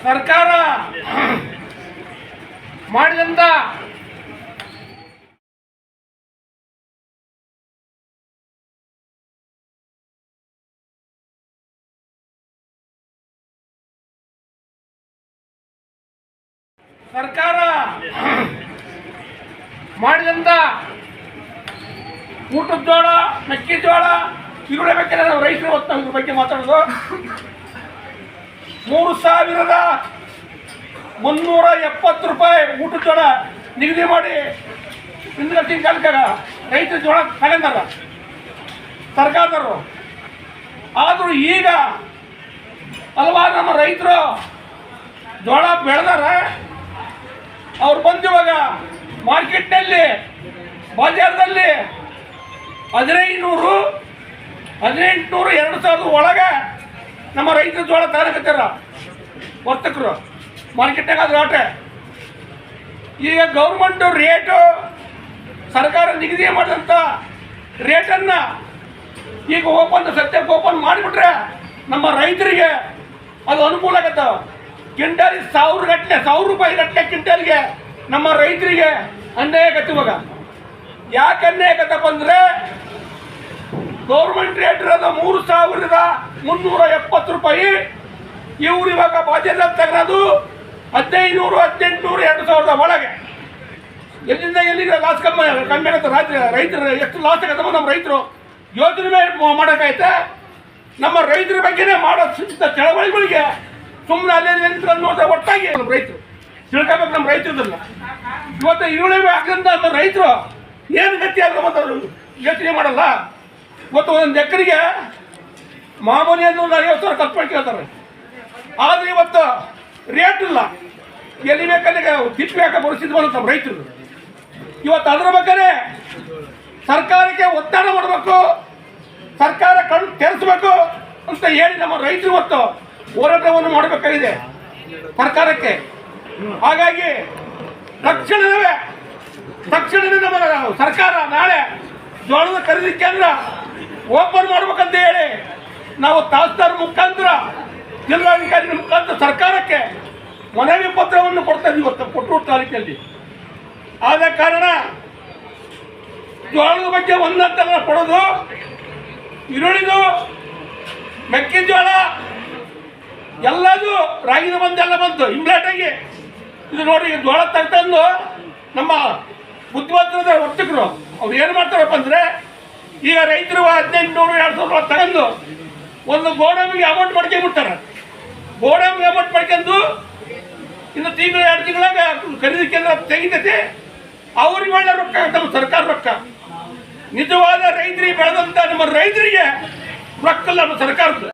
ಸರ್ಕಾರ ಮಾಡಿದಂತ ಊಟದ ಜೋಳ, ಮೆಕ್ಕೆಜೋಳ, ಈರುಳ್ಳಿ ಬೇಕಾದ್ರೆ ನಾವು ರೈತರು ಹೊತ್ತು ಇದ್ರ ಬಗ್ಗೆ ಮಾತಾಡೋದು. 3,370 ರೂಪಾಯಿ ಊಟದ ಜೋಳ ನಿಗದಿ ಮಾಡಿ ಹಿಂದಿನ ಕಾಲಕ್ಕೆ ರೈತರ ಜೋಳ ತಗೊಂಡಾರ ಸರ್ಕಾರದವರು. ಆದರೂ ಈಗ ಹಲವಾರು ನಮ್ಮ ರೈತರು ಜೋಳ ಬೆಳೆದಾರ. ಅವ್ರು ಬಂದು ಇವಾಗ ಮಾರ್ಕೆಟ್ನಲ್ಲಿ ಬಾಜಾರದಲ್ಲಿ 1,500, 1,800, 2,000 ಒಳಗೆ ನಮ್ಮ ರೈತರ ಜೋಳ ತಗೊಳಕತ್ತಾರ ವರ್ತಕರು ಮಾರ್ಕೆಟ್ನಾಗ. ಅದು ಆಟೆ ಈಗ ಗೌರ್ಮೆಂಟು ರೇಟು ಸರ್ಕಾರ ನಿಗದಿ ಮಾಡಿದಂಥ ರೇಟನ್ನು ಈಗ ಸದ್ಯಕ್ಕೆ ಓಪನ್ ಮಾಡಿಬಿಟ್ರೆ ನಮ್ಮ ರೈತರಿಗೆ ಅದು ಅನುಕೂಲ ಆಗತ್ತವ. ಕ್ವಿಂಟಾಲಿಗೆ 1,000 ಗಟ್ಟಲೆ, 1,000 ರೂಪಾಯಿ ಗಟ್ಟಲೆ ಕ್ವಿಂಟಾಲ್ಗೆ ನಮ್ಮ ರೈತರಿಗೆ ಅನ್ಯಾಯ ಆಗತ್ತೆ. ಇವಾಗ ಯಾಕೆ ಅನ್ಯಾಯ ಆಗತ್ತಪ್ಪ ಅಂದರೆ ಗೌರ್ಮೆಂಟ್ ರೇಟ್ ಇರೋದು 3,370 ರೂಪಾಯಿ. ಇವ್ರು ಇವಾಗ ಬಾಜಾರಲ್ಲಿ ತಗೊಳೋದು 1,500, 1,800, 2,000 ಒಳಗೆ. ಎಲ್ಲಿಂದ ಎಲ್ಲಿಗೆ ಲಾಸ್ ಕಮ್ಮಿ ಆಗತ್ತೆ. ರೈತರು ಎಷ್ಟು ಲಾಸ್ ಆಗತ್ತಮ್ಮ ನಮ್ಮ ರೈತರು ಯೋಜನೆ ಮಾಡೋಕ್ಕಾಯ್ತೆ. ನಮ್ಮ ರೈತರ ಬಗ್ಗೆನೇ ಮಾಡೋ ಚಳವಳಿಗಳಿಗೆ ಸುಮ್ಮನೆ ಅಲ್ಲೇ ನೋಡಿದ್ರೆ ಒಟ್ಟಾಗಿ ನಮ್ಮ ರೈತರು ತಿಳ್ಕೊಬೇಕು. ನಮ್ಮ ರೈತರದಲ್ಲ ಇವತ್ತು ಈರುಳ್ಳಿ ಹಾಕಂತ ನಮ್ಮ ರೈತರು ಏನು ಗತಿ ಆದ್ರೆ ಮತ್ತು ಯೋಚನೆ ಮಾಡಲ್ಲ. ಇವತ್ತು ಒಂದು ಎಕರೆಗೆ ಮಾಮೂಲಿ ಅಂದ್ರೆ 50,000 ಕಲ್ಪನೆ ಕೇಳ್ತಾರೆ. ಆದರೆ ಇವತ್ತು ರೇಟ್ ಇಲ್ಲ. ಎಲ್ಲಿ ಬೇಕಾದ್ರೆ ತಿಪ್ಪಿ ಹಾಕೋ ಪರಿಸ್ಥಿತಿ ಬರುತ್ತೆ ನಮ್ಮ ರೈತರು. ಇವತ್ತು ಅದರ ಬಗ್ಗೆ ಸರ್ಕಾರಕ್ಕೆ ಒತ್ತಡ ಮಾಡಬೇಕು, ಸರ್ಕಾರ ಕಣ್ಣು ತೆರೆಸಬೇಕು ಅಂತ ಹೇಳಿ ನಮ್ಮ ರೈತರು ಇವತ್ತು ಹೋರಾಟವನ್ನು ಮಾಡಬೇಕಾಗಿದೆ ಸರ್ಕಾರಕ್ಕೆ. ಹಾಗಾಗಿ ತಕ್ಷಣವೇ ನಮ್ಮ ಸರ್ಕಾರ ನಾಳೆ ಜೋಳದ ಖರೀದಿ ಕೇಂದ್ರ ಓಪನ್ ಮಾಡ್ಬೇಕಂತ ಹೇಳಿ ನಾವು ತಹಸೀಲ್ದಾರ್ ಮುಖಾಂತರ, ಜಿಲ್ಲಾಧಿಕಾರಿ ಮುಖಾಂತರ ಸರ್ಕಾರಕ್ಕೆ ಮನವಿ ಪತ್ರವನ್ನು ಕೊಡ್ತಾ ಇದ್ದೀವಿ ಇವತ್ತು ಕೊಟ್ಟೂರು ತಾಲೂಕಿನಲ್ಲಿ. ಆದ ಕಾರಣ ಜೋಳದ ಬಗ್ಗೆ ಒಂದಂತ ಕೊಡೋದು, ಈರುಳ್ಳಿದು, ಮೆಕ್ಕೆಜೋಳ ಎಲ್ಲದು ರಾಗಿದು ಬಂದೆಲ್ಲ ಬಂತು ಇಂಪ್ಲಾಟಾಗಿ. ಇದು ನೋಡಿ ಜೋಳ ತಂದು ನಮ್ಮ ಬುದ್ಧಿವಂತರದ ವರ್ತಕರು ಅವ್ರು ಏನು ಮಾಡ್ತಾರಪ್ಪ ಅಂದರೆ ಈಗ ರೈತರು 1,800, 2,000 ತಗೊಂಡು ಒಂದು ಗೋಡಂಬಿಗೆ ಅಮೌಂಟ್ ಮಾಡ್ಕೊಂಡ್ಬಿಡ್ತಾರೆ. ಗೋಡಂಬಿಗೆ ಅಮೌಂಟ್ ಮಾಡ್ಕೊಂಡು ಇನ್ನು ತಿಂಗಳು 2 ತಿಂಗಳಾಗ ಖರೀದಿ ಕೇಂದ್ರ ತೆಗಿತೈತಿ. ಅವ್ರಿಗೆ ಒಳ್ಳೆ ರೊಕ್ಕ, ನಮ್ಮ ಸರ್ಕಾರ ರೊಕ್ಕ. ನಿಜವಾದ ರೈತರಿಗೆ ಬೆಳೆದಂಥ ನಮ್ಮ ರೈತರಿಗೆ ರೊಕ್ಕ ಇಲ್ಲ ನಮ್ಮ ಸರ್ಕಾರದ.